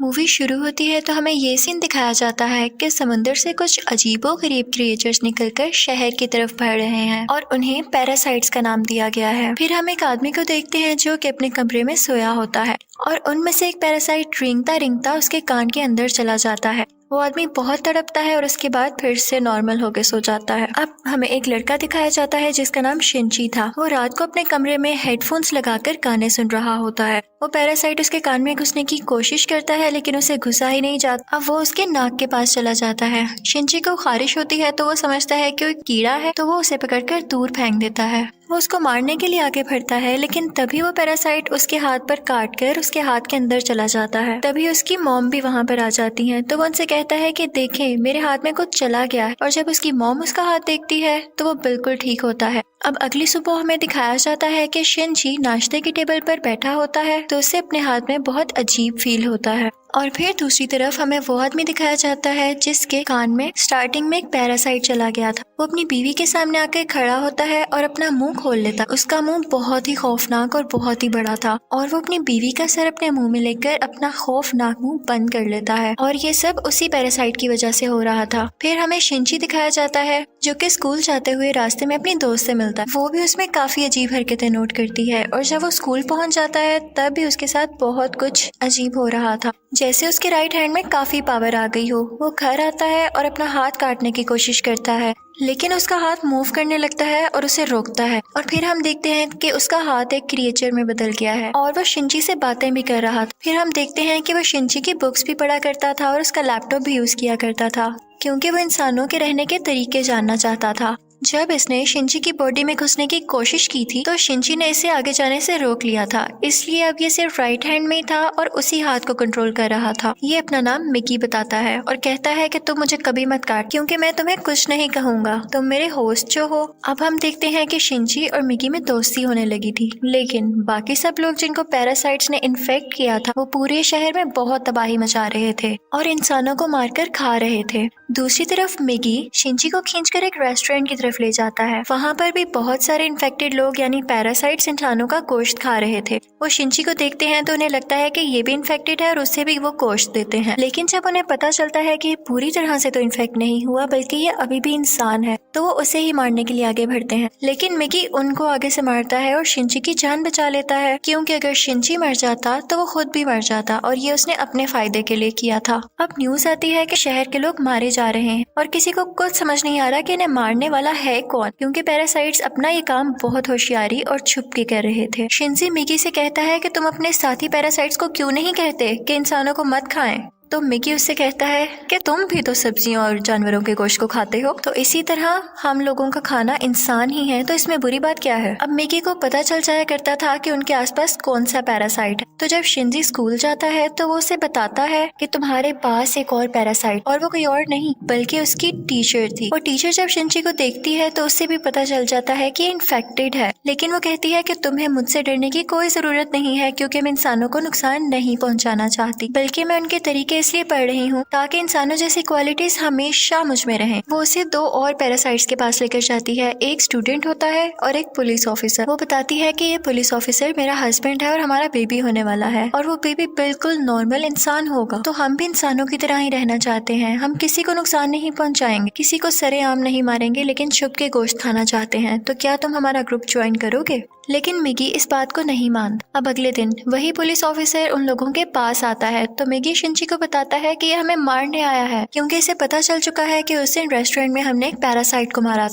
Movie शुरू होती है तो हमें ये सीन दिखाया जाता है कि समुंदर से कुछ अजीबोगरीब क्रिएचर्स निकलकर शहर की तरफ बढ़ रहे हैं और उन्हें पैरासाइट्स का नाम दिया गया है। फिर हम एक आदमी को देखते हैं जो कि अपने कमरे में सोया होता है और उनमें से एक पैरासाइट रेंगता रेंगता उसके कान के अंदर चला जाता है। वो आदमी बहुत तड़पता है और उसके बाद फिर से नॉर्मल होकर सो जाता है। अब हमें एक लड़का दिखाया जाता है जिसका नाम शिंची था। वो रात को अपने कमरे में हेडफोन्स लगाकर गाने सुन रहा होता है। वो पैरासाइट उसके कान में घुसने की कोशिश करता है लेकिन उसे घुसा ही नहीं जाता। अब वो उसके नाक के पास चला जाता है। शिंची को खारिश होती है तो वो समझता है कि वो एक कीड़ा है, तो वो उसे पकड़कर दूर फेंक देता है। वो उसको मारने के लिए आगे बढ़ता है लेकिन तभी वो पैरासाइट उसके हाथ पर काट कर उसके हाथ के अंदर चला जाता है। तभी उसकी मॉम भी वहाँ पर आ जाती है तो वो उनसे कहता है कि देखें, मेरे हाथ में कुछ चला गया है। और जब उसकी मॉम उसका हाथ देखती है तो वो बिल्कुल ठीक होता है। अब अगली सुबह हमें दिखाया जाता है कि शिंची नाश्ते की टेबल पर बैठा होता है तो उसे अपने हाथ में बहुत अजीब फील होता है। और फिर दूसरी तरफ हमें वो आदमी दिखाया जाता है जिसके कान में स्टार्टिंग में एक पैरासाइट चला गया था। वो अपनी बीवी के सामने आकर खड़ा होता है और अपना मुंह खोल लेता है। उसका मुंह बहुत ही खौफनाक और बहुत ही बड़ा था और वो अपनी बीवी का सर अपने मुंह में लेकर अपना खौफनाक मुंह बंद कर लेता है और ये सब उसी पैरासाइट की वजह से हो रहा था। फिर हमें शिंची दिखाया जाता है जो कि स्कूल जाते हुए रास्ते में अपनी दोस्त से मिलता है। वो भी उसमें काफी अजीब हरकतें नोट करती है और जब वो स्कूल पहुंच जाता है तब भी उसके साथ बहुत कुछ अजीब हो रहा था, जैसे उसके राइट हैंड में काफी पावर आ गई हो। वो घर आता है और अपना हाथ काटने की कोशिश करता है लेकिन उसका हाथ मूव करने लगता है और उसे रोकता है और फिर हम देखते हैं कि उसका हाथ एक क्रिएचर में बदल गया है और वो शिंची से बातें भी कर रहा था। फिर हम देखते हैं कि वो शिंची की बुक्स भी पढ़ा करता था और उसका लैपटॉप भी यूज किया करता था क्योंकि वो इंसानों के रहने के तरीके जानना चाहता था। जब इसने शिंची की बॉडी में घुसने की कोशिश की थी तो शिंची ने इसे आगे जाने से रोक लिया था, इसलिए अब ये सिर्फ राइट हैंड में ही था और उसी हाथ को कंट्रोल कर रहा था। ये अपना नाम मिकी बताता है और कहता है कि तुम मुझे कभी मत काट क्योंकि मैं तुम्हें कुछ नहीं कहूंगा, तुम मेरे होस्ट जो हो। अब हम देखते हैं कि शिंची और मिकी में दोस्ती होने लगी थी लेकिन बाकी सब लोग जिनको पैरासाइट्स ने इन्फेक्ट किया था वो पूरे शहर में बहुत तबाही मचा रहे थे और इंसानों को मारकर खा रहे थे। दूसरी तरफ मिकी शिंची को खींचकर एक रेस्टोरेंट की तरफ ले जाता है। वहाँ पर भी बहुत सारे इन्फेक्टेड लोग यानी पैरासाइट्स इंसानों का गोश्त खा रहे थे। वो शिंची को देखते हैं तो उन्हें लगता है कि ये भी इन्फेक्टेड है और उससे भी वो गोश्त देते हैं, लेकिन जब उन्हें पता चलता है कि पूरी तरह से तो इन्फेक्ट नहीं हुआ बल्कि ये अभी भी इंसान है तो वो उसे ही मारने के लिए आगे बढ़ते हैं। लेकिन मिकी उनको आगे से मारता है और शिंची की जान बचा लेता है क्योंकि अगर शिंची मर जाता तो वो खुद भी मर जाता और ये उसने अपने फायदे के लिए किया था। अब न्यूज आती है कि शहर के लोग मारे जा रहे हैं और किसी को कुछ समझ नहीं आ रहा कि इन्हें मारने वाला है कौन, क्योंकि पैरासाइट्स अपना ये काम बहुत होशियारी और छुप के कर रहे थे। शिंची मिकी से कहता है कि तुम अपने साथी पैरासाइट्स को क्यों नहीं कहते कि इंसानों को मत खाएं, तो मिकी उससे कहता है कि तुम भी तो सब्जियों और जानवरों के गोश्त को खाते हो, तो इसी तरह हम लोगों का खाना इंसान ही है, तो इसमें बुरी बात क्या है। अब मिकी को पता चल जाया करता था कि उनके आसपास कौन सा पैरासाइट है, तो जब शिंजी स्कूल जाता है तो वो उसे बताता है कि तुम्हारे पास एक और पैरासाइट, और वो कोई और नहीं बल्कि उसकी टीचर थी। वो टीचर जब शिंजी को देखती है तो उससे भी पता चल जाता है कि इन्फेक्टेड है, लेकिन वो कहती है कि तुम्हें मुझसे डरने की कोई जरूरत नहीं है क्योंकि मैं इंसानों को नुकसान नहीं पहुंचाना चाहती, बल्कि मैं उनके तरीके इसलिए पढ़ रही हूँ ताकि इंसानों जैसी क्वालिटीज हमेशा मुझ में रहें। वो उसे दो और पैरासाइट्स के पास लेकर जाती है, एक स्टूडेंट होता है और एक पुलिस ऑफिसर। वो बताती है कि ये पुलिस ऑफिसर मेरा हस्बैंड है और हमारा बेबी होने वाला है और वो बेबी बिल्कुल नॉर्मल इंसान होगा, तो हम भी इंसानों की तरह ही रहना चाहते हैं। हम किसी को नुकसान नहीं पहुंचाएंगे, किसी को सरेआम नहीं मारेंगे, लेकिन छुप के गोश्त खाना चाहते हैं, तो क्या तुम हमारा ग्रुप ज्वाइन करोगे। लेकिन मिगी इस बात को नहीं मानता। अब अगले दिन वही पुलिस ऑफिसर उन लोगों के पास आता है तो मिगी शिंची को बताता है कि ये हमें मारने आया है क्योंकि इसे पता चल चुका है कि उस दिन रेस्टोरेंट में हमने एक पैरासाइट को मारा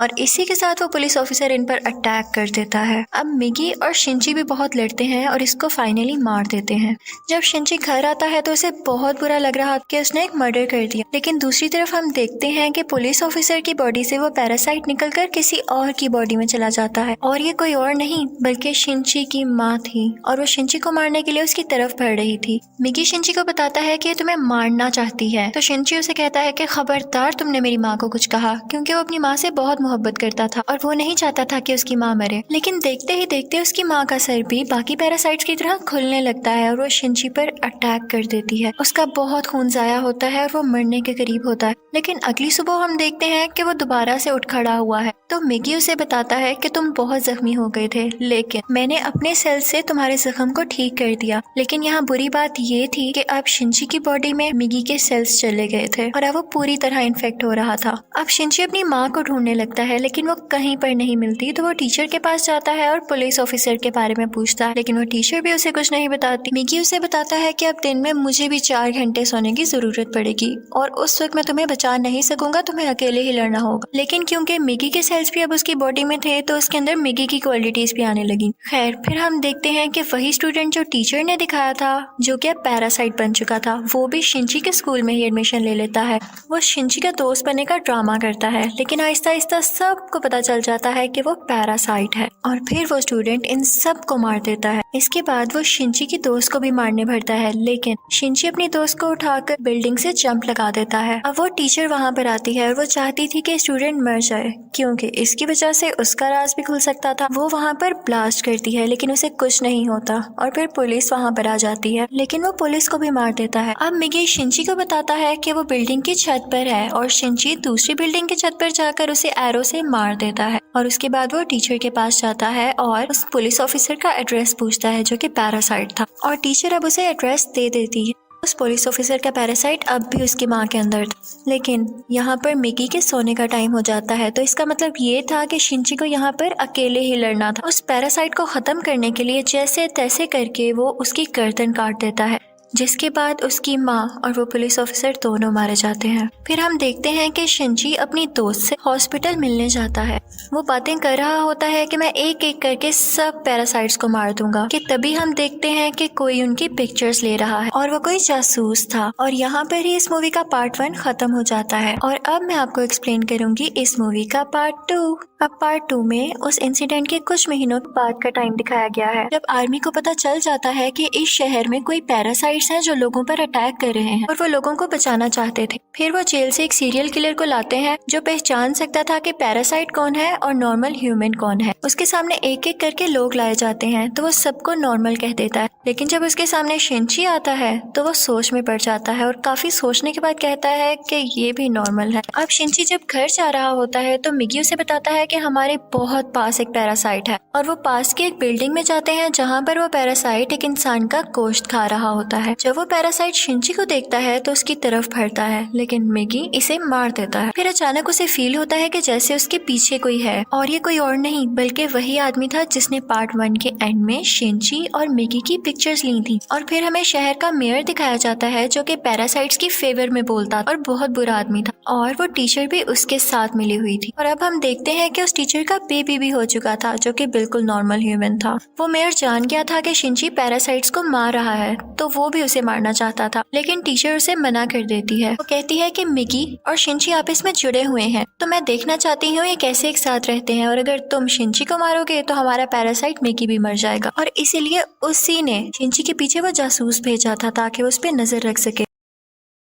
और इसी के साथ वो पुलिस ऑफिसर इन पर अटैक कर देता है। अब मिगी और शिंची भी बहुत लड़ते हैं और इसको फाइनली मार देते हैं। जब शिंची घर आता है तो उसे बहुत बुरा लग रहा कि उसने एक मर्डर कर दिया, लेकिन दूसरी तरफ हम देखते हैं कि पुलिस ऑफिसर की बॉडी से वो पैरासाइट निकलकर किसी और की बॉडी में चला जाता है और ये कोई और नहीं बल्कि शिंची की माँ थी और वो शिंची को मारने के लिए उसकी तरफ बढ़ रही थी। मिगी शिंची को बताता है कि तुम्हें मारना चाहती है, तो शिंची उसे कहता है कि खबरदार तुमने मेरी माँ को कुछ कहा, क्योंकि वो अपनी माँ से बहुत मोहब्बत करता था और वो नहीं चाहता था कि उसकी माँ मरे। लेकिन देखते ही देखते उसकी माँ का सर भी बाकी पैरासाइट्स की तरह खुलने लगता है और वो शिनची पर अटैक कर देती है। उसका बहुत खून जाया होता है और वो मरने के करीब होता है। लेकिन अगली सुबह हम देखते हैं कि वो दोबारा से उठ खड़ा हुआ है। तो मिगी उसे बताता है कि तुम बहुत जख्मी हो गए थे, लेकिन मैंने अपने सेल से तुम्हारे जख्म को ठीक कर दिया। लेकिन यहाँ बुरी बात ये थी कि अब शिनची की बॉडी में मिगी के सेल्स चले गए थे और अब वो पूरी तरह इन्फेक्ट हो रहा था। अब शिनची अपनी माँ को ढूंढने लगता है, लेकिन वो कहीं पर नहीं मिलती। तो वो टीचर के पास जाता है और पुलिस ऑफिसर के बारे में पूछता है, लेकिन वो टीचर भी उसे कुछ नहीं बताती। मिगी उसे बताता है कि अब दिन में मुझे भी 4 घंटे सोने की जरूरत पड़ेगी और उस वक्त मैं तुम्हें बचा नहीं सकूंगा, तुम्हें अकेले ही लड़ना होगा। लेकिन क्योंकि मिगी के सेल्स भी अब उसकी बॉडी में थे तो उसके अंदर मिगी की क्वालिटीज भी आने लगी। खैर, फिर हम देखते हैं कि वही स्टूडेंट जो टीचर ने दिखाया था, जो कि अब पैरासाइट बन चुका था, वो भी शिनची के स्कूल में ही एडमिशन ले लेता है। वो शिनची का दोस्त बनने का ड्रामा करता है, लेकिन आहिस्ता आहिस्ता सबको पता चल जाता है कि वो पैरासाइट है और फिर वो स्टूडेंट इन सब को मार देता है। इसके बाद वो शिनची की दोस्त को भी मारने भरता है, लेकिन शिनची अपनी दोस्त को उठाकर बिल्डिंग से जंप लगा देता है। अब वो टीचर वहाँ पर आती है और वो चाहती थी कि स्टूडेंट मर जाए, क्योंकि इसकी वजह से उसका राज भी खुल सकता था। वो वहाँ पर ब्लास्ट करती है, लेकिन उसे कुछ नहीं होता और फिर पुलिस वहाँ पर आ जाती है, लेकिन वो पुलिस को भी मार देता है। अब मिगी शिनची को बताता है कि वो बिल्डिंग की छत पर है और शिनची दूसरी बिल्डिंग की छत पर जाकर उसे एरो से मार देता है। और उसके बाद वो टीचर के पास जाता है और उस पुलिस ऑफिसर का एड्रेस पूछता है, जो कि पैरासाइट था, और टीचर अब उसे एड्रेस दे देती है। उस पुलिस ऑफिसर का पैरासाइट अब भी उसकी माँ के अंदर था। लेकिन यहाँ पर मिगी के सोने का टाइम हो जाता है, तो इसका मतलब ये था कि शिनची को यहाँ पर अकेले ही लड़ना था। उस पैरासाइट को खत्म करने के लिए जैसे तैसे करके वो उसकी गर्दन काट देता है, जिसके बाद उसकी माँ और वो पुलिस ऑफिसर दोनों मारे जाते हैं। फिर हम देखते हैं कि शिनची अपनी दोस्त से हॉस्पिटल मिलने जाता है। वो बातें कर रहा होता है कि मैं एक एक करके सब पैरासाइट्स को मार दूंगा, कि तभी हम देखते हैं कि कोई उनकी पिक्चर्स ले रहा है और वो कोई जासूस था। और यहाँ पर ही इस मूवी का पार्ट 1 खत्म हो जाता है और अब मैं आपको एक्सप्लेन करूंगी इस मूवी का पार्ट 2। अब पार्ट 2 में उस इंसिडेंट के कुछ महीनों बाद का टाइम दिखाया गया है, जब आर्मी को पता चल जाता है कि इस शहर में कोई पैरासाइट्स हैं जो लोगों पर अटैक कर रहे हैं और वो लोगों को बचाना चाहते थे। फिर वो जेल से एक सीरियल किलर को लाते हैं जो पहचान सकता था कि पैरासाइट कौन है और नॉर्मल ह्यूमन कौन है। उसके सामने एक एक करके लोग लाए जाते हैं तो वो सबको नॉर्मल कह देता है, लेकिन जब उसके सामने शिनची आता है तो वो सोच में पड़ जाता है और काफी सोचने के बाद कहता है कि ये भी नॉर्मल है। अब शिनची जब घर जा रहा होता है तो मिगी उसे बताता है कि हमारे बहुत पास एक पैरासाइट है, और वो पास की एक बिल्डिंग में जाते हैं जहाँ पर वो पैरासाइट एक इंसान का गोश्त खा रहा होता है। जब वो पैरासाइट शिनची को देखता है तो उसकी तरफ बढ़ता है, लेकिन मिगी इसे मार देता है। फिर अचानक उसे फील होता है कि जैसे उसके पीछे कोई है, और ये कोई और नहीं बल्कि वही आदमी था जिसने पार्ट 1 के एंड में शिनची और मिगी की पिक्चर्स ली थी। और फिर हमें शहर का मेयर दिखाया जाता है जो कि पैरासाइट्स की फेवर में बोलता और बहुत बुरा आदमी था, और वो टीचर भी उसके साथ मिली हुई थी। और अब हम देखते हैं कि उस टीचर का बेबी भी हो चुका था जो कि बिल्कुल नॉर्मल ह्यूमन था। वो मेयर जान गया था कि शिनची पैरासाइट्स को मार रहा है, तो वो भी उसे मारना चाहता था, लेकिन टीचर उसे मना कर देती है। वो कहती है कि मिगी और शिनची आपस में जुड़े हुए हैं, तो मैं देखना चाहती हूँ ये कैसे एक साथ रहते हैं, और अगर तुम शिनची को मारोगे तो हमारा पैरासाइट मिगी भी मर जाएगा। और इसीलिए उसी ने शिनची के पीछे वो जासूस भेजा था ताकि उस पर नजर रख सके।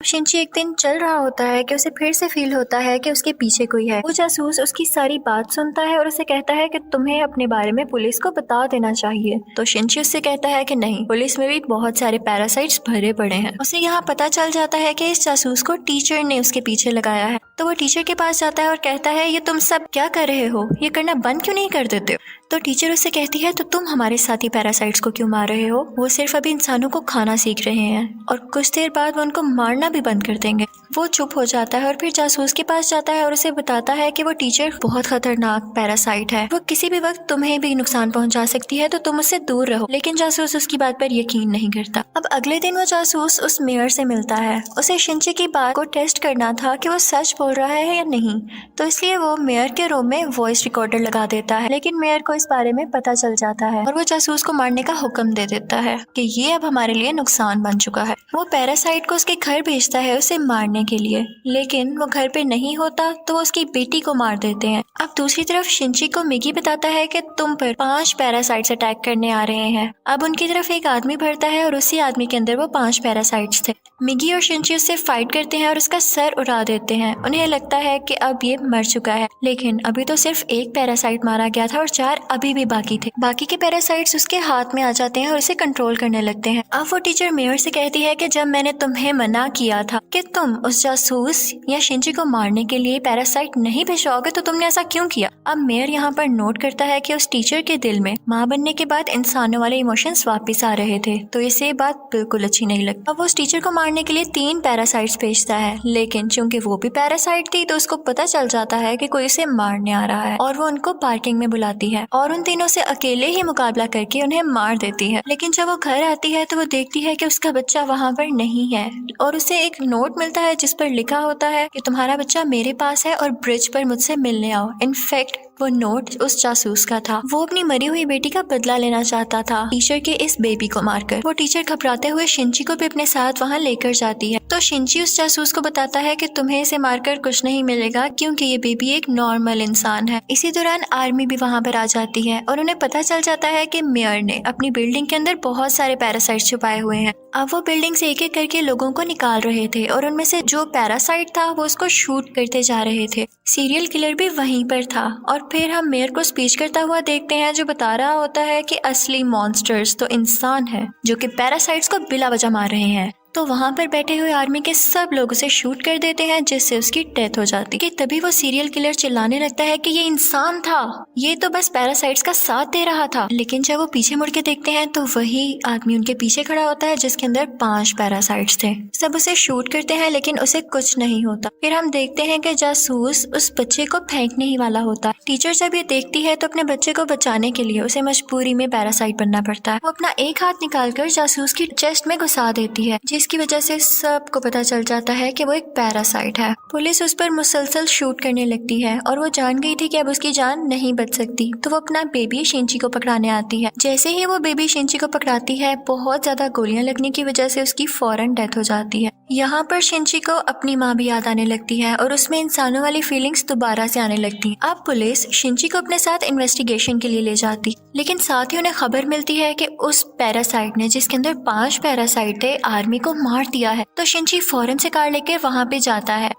शिनची एक दिन चल रहा होता है कि उसे फिर से फील होता है कि उसके पीछे कोई है। वो जासूस उसकी सारी बात सुनता है और उसे कहता है कि तुम्हें अपने बारे में पुलिस को बता देना चाहिए। तो शिनची उससे कहता है कि नहीं, पुलिस में भी बहुत सारे पैरासाइट्स भरे पड़े हैं। उसे यहाँ पता चल जाता है कि इस जासूस को टीचर ने उसके पीछे लगाया है। तो वो टीचर के पास जाता है और कहता है ये तुम सब क्या कर रहे हो, ये करना बंद क्यों नहीं कर देते हो। तो टीचर उससे कहती है तो तुम हमारे साथी पैरासाइट्स को क्यों मार रहे हो, वो सिर्फ अभी इंसानों को खाना सीख रहे हैं और कुछ देर बाद वो उनको मारना भी बंद कर देंगे। वो चुप हो जाता है और फिर जासूस के पास जाता है और उसे बताता है कि वो टीचर बहुत खतरनाक पैरासाइट है, वो किसी भी वक्त तुम्हें भी नुकसान पहुंचा सकती है, तो तुम उससे दूर रहो। लेकिन जासूस उसकी बात पर यकीन नहीं करता। अब अगले दिन वो जासूस उस मेयर से मिलता है। उसे शिनची की बात को टेस्ट करना था कि वो सच बोल रहा है या नहीं, तो इसलिए वो मेयर के रूम में वॉइस रिकॉर्डर लगा देता है। लेकिन मेयर को इस बारे में पता चल जाता है और वो जासूस को मारने का हुक्म दे देता है कि ये अब हमारे लिए नुकसान बन चुका है। वो पैरासाइट को उसके घर भेजता है उसे मारने के लिए, लेकिन वो घर पे नहीं होता तो वो उसकी बेटी को मार देते हैं। अब दूसरी तरफ शिनची को मिगी बताता है कि तुम पर 5 पैरासाइट्स अटैक करने आ रहे हैं। अब उनकी तरफ एक आदमी बढ़ता है और उसी आदमी के अंदर वो 5 पैरासाइट्स थे। मिगी और शिंची उससे फाइट करते हैं और उसका सर उड़ा देते हैं। उन्हें लगता है कि अब ये मर चुका है, लेकिन अभी तो सिर्फ एक पैरासाइट मारा गया था और 4 अभी भी बाकी थे। बाकी के पैरासाइट्स उसके हाथ में आ जाते हैं और उसे कंट्रोल करने लगते हैं। अब वो टीचर मेयर से कहती है कि जब मैंने तुम्हें मना किया था कि तुम उस जासूस या शिंची को मारने के लिए पैरासाइट नहीं भिजवाओगे तो तुमने ऐसा क्यों किया। अब मेयर यहाँ पर नोट करता है कि उस टीचर के दिल में माँ बनने के बाद इंसानों वाले इमोशंस वापस आ रहे थे, तो इसे ये बात बिल्कुल अच्छी नहीं लगती। अब वो उस टीचर को मारने के लिए 3 पैरासाइट्स भेजता है, लेकिन चूंकि वो भी पैरासाइट थी तो उसको पता चल जाता है कि कोई उसे मारने आ रहा है और वो उनको पार्किंग में बुलाती है और उन तीनों से अकेले ही मुकाबला करके उन्हें मार देती है। लेकिन जब वो घर आती है तो वो देखती है कि उसका बच्चा वहाँ पर नहीं है और उसे एक नोट मिलता है जिस पर लिखा होता है कि तुम्हारा बच्चा मेरे पास है और ब्रिज पर मुझसे मिलने आओ। इनफैक्ट वो नोट उस जासूस का था। वो अपनी मरी हुई बेटी का बदला लेना चाहता था टीचर के इस बेबी को मारकर। वो टीचर घबराते हुए शिंची को भी अपने साथ वहाँ लेकर जाती है, तो शिंची उस जासूस को बताता है कि तुम्हें इसे मारकर कुछ नहीं मिलेगा क्योंकि ये बेबी एक नॉर्मल इंसान है। इसी दौरान आर्मी भी वहाँ पर आ जाती है और उन्हें पता चल जाता है कि मेयर ने अपनी बिल्डिंग के अंदर बहुत सारे पैरासाइट छुपाए हुए हैं। अब वो बिल्डिंग से एक एक करके लोगों को निकाल रहे थे और उनमें से जो पैरासाइट था वो उसको शूट करते जा रहे थे। सीरियल किलर भी वहीं पर था और फिर हम मेयर को स्पीच करता हुआ देखते हैं जो बता रहा होता है कि असली मॉन्स्टर्स तो इंसान है जो कि पैरासाइट्स को बिला वजह मार रहे हैं। तो वहाँ पर बैठे हुए आर्मी के सब लोग उसे शूट कर देते हैं जिससे उसकी डेथ हो जाती है। तभी वो सीरियल किलर चिल्लाने लगता है कि ये इंसान था, ये तो बस पैरासाइट्स का साथ दे रहा था। लेकिन जब वो पीछे मुड़ के देखते हैं तो वही आदमी उनके पीछे खड़ा होता है जिसके अंदर 5 पैरासाइट्स थे। सब उसे शूट करते हैं लेकिन उसे कुछ नहीं होता। फिर हम देखते हैं कि जासूस उस बच्चे को फेंकने ही वाला होता है। टीचर जब ये देखती है तो अपने बच्चे को बचाने के लिए उसे मजबूरी में पैरासाइट बनना पड़ता है। वो अपना एक हाथ निकालकर जासूस की चेस्ट में घुसा देती है जिसकी वजह से सबको पता चल जाता है कि वो एक पैरासाइट है। पुलिस उस पर मुसलसल शूट करने लगती है और वो जान गई थी कि अब उसकी जान नहीं बच सकती, तो वो अपना बेबी शिंची को पकड़ाने आती है। जैसे ही वो बेबी शिंची को पकड़ाती है बहुत ज्यादा गोलियां लगने की वजह से उसकी फौरन डेथ हो जाती है। यहाँ पर शिंची को अपनी माँ भी याद आने लगती है और उसमें इंसानों वाली फीलिंग्स दोबारा से आने लगती है। अब पुलिस शिंची को अपने साथ इन्वेस्टिगेशन के लिए ले जाती, लेकिन साथ ही उन्हें खबर मिलती है कि उस पैरासाइट ने जिसके अंदर 5 पैरासाइट थे आर्मी को मार दिया है। तो शिंची फौरन से कार लेकर वहाँ पे जाता है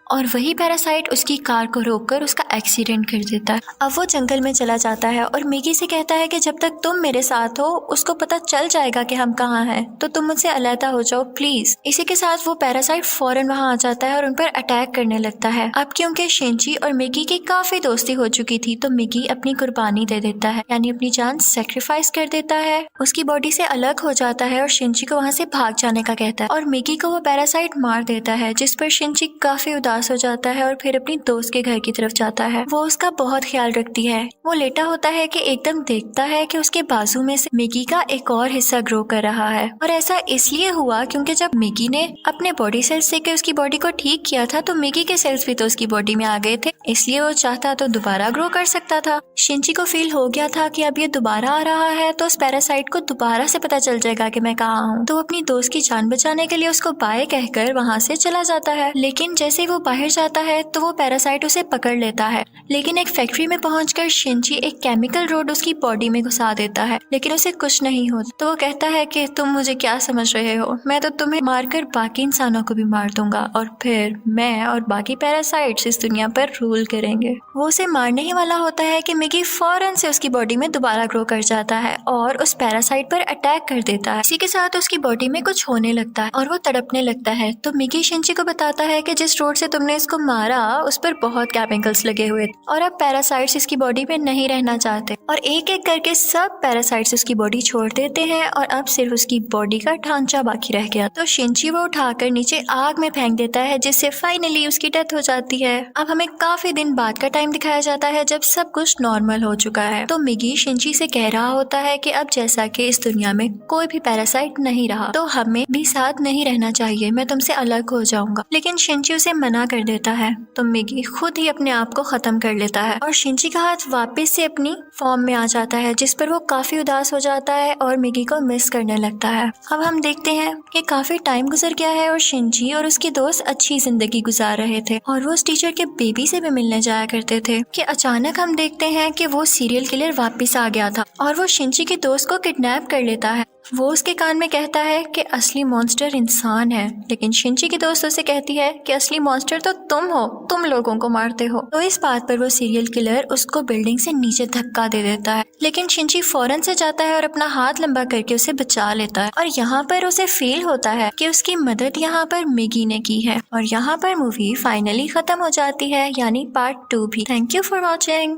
और वही पैरासाइट उसकी कार को रोककर उसका एक्सीडेंट कर देता है। अब वो जंगल में चला जाता है और मिगी से कहता है कि जब तक तुम मेरे साथ हो उसको पता चल जाएगा कि हम कहाँ हैं, तो तुम मुझसे अलहदा हो जाओ प्लीज। इसी के साथ वो पैरासाइट फौरन वहाँ आ जाता है और उन पर अटैक करने लगता है। अब क्योंकि शिंची और मिगी की काफी दोस्ती हो चुकी थी तो मिगी अपनी कुर्बानी दे देता है, यानी अपनी जान सेक्रीफाइस कर देता है, उसकी बॉडी से अलग हो जाता है और शिंची को वहाँ से भाग जाने का कहता है और मिगी को वो पैरासाइट मार देता है, जिस पर शिंची काफी उदास हो जाता है और फिर अपनी दोस्त के घर की तरफ जाता है। वो उसका बहुत ख्याल रखती है। वो लेटा होता है कि एकदम देखता है कि उसके बाजू में से मिगी का एक और हिस्सा ग्रो कर रहा है और ऐसा इसलिए हुआ क्योंकि जब मिगी ने अपने बॉडी सेल्स से के उसकी बॉडी को ठीक किया था तो मिगी के सेल्स भी तो उसकी बॉडी में आ गए थे, इसलिए वो चाहता तो दोबारा ग्रो कर सकता था। शिंची को फील हो गया था कि अब ये दोबारा आ रहा है तो उस पैरासाइट को दोबारा से पता चल जाएगा कि मैं कहाँ हूँ, तो वो अपनी दोस्त की जान बचाने के लिए उसको बाय कहकर वहाँ से चला जाता है। लेकिन जैसे वो बाहर जाता है तो वो पैरासाइट उसे पकड़ लेता है, लेकिन एक फैक्ट्री में पहुंचकर शिंची एक केमिकल रोड उसकी बॉडी में घुसा देता है, लेकिन उसे कुछ नहीं होता। तो वो कहता है कि तुम मुझे क्या समझ रहे हो, मैं तो तुम्हें मारकर बाकी इंसानों को भी मार दूंगा और फिर मैं और बाकी पैरासाइट्स इस दुनिया पर रूल करेंगे। वो उसे मारने ही वाला होता है कि मिगी फौरन से उसकी बॉडी में दोबारा ग्रो कर जाता है और उस पैरासाइट पर अटैक कर देता है। इसी के साथ उसकी बॉडी में कुछ होने लगता है और वो तड़पने लगता है। तो मिगी शिंची को बताता है कि जिस रोड से तुमने इसको मारा उस पर बहुत केमिकल्स लगे हुए थे और अब पैरासाइट्स इसकी बॉडी में नहीं रहना चाहते और एक एक करके सब पैरासाइट्स उसकी बॉडी छोड़ देते हैं और अब सिर्फ उसकी बॉडी का ढांचा बाकी रह गया। तो शिंची वो उठाकर नीचे आग में फेंक देता है जिससे फाइनली उसकी डेथ हो जाती है। अब हमें काफी दिन बाद का टाइम दिखाया जाता है जब सब कुछ नॉर्मल हो चुका है। तो मिगी शिंची से कह रहा होता है कि अब जैसा कि इस दुनिया में कोई भी पैरासाइट नहीं रहा तो हमें भी साथ नहीं रहना चाहिए, मैं तुमसे अलग हो जाऊंगा। लेकिन शिंची उसे मना कर देता है तो मिगी खुद ही अपने आप को खत्म कर लेता है और शिंची का हाथ वापस से अपनी फॉर्म में आ जाता है, जिस पर वो काफी उदास हो जाता है और मिगी को मिस करने लगता है। अब हम देखते हैं कि काफी टाइम गुजर गया है और शिंची और उसके दोस्त अच्छी जिंदगी गुजार रहे थे और वो उस टीचर के बेबी से भी मिलने जाया करते थे कि अचानक हम देखते हैं कि वो सीरियल किलर वापस आ गया था और वो शिंची के दोस्त को किडनैप कर लेता है वो उसके कान में कहता है कि असली मॉन्स्टर इंसान है, लेकिन शिनची की दोस्त उसे कहती है कि असली मॉन्स्टर तो तुम हो, तुम लोगों को मारते हो। तो इस बात पर वो सीरियल किलर उसको बिल्डिंग से नीचे धक्का दे देता है, लेकिन शिनची फौरन से जाता है और अपना हाथ लंबा करके उसे बचा लेता है। और यहाँ पर उसे फील होता है कि उसकी मदद यहाँ पर मिगी ने की है। और यहाँ पर मूवी फाइनली खत्म हो जाती है, यानी पार्ट 2 भी। Thank you for watching.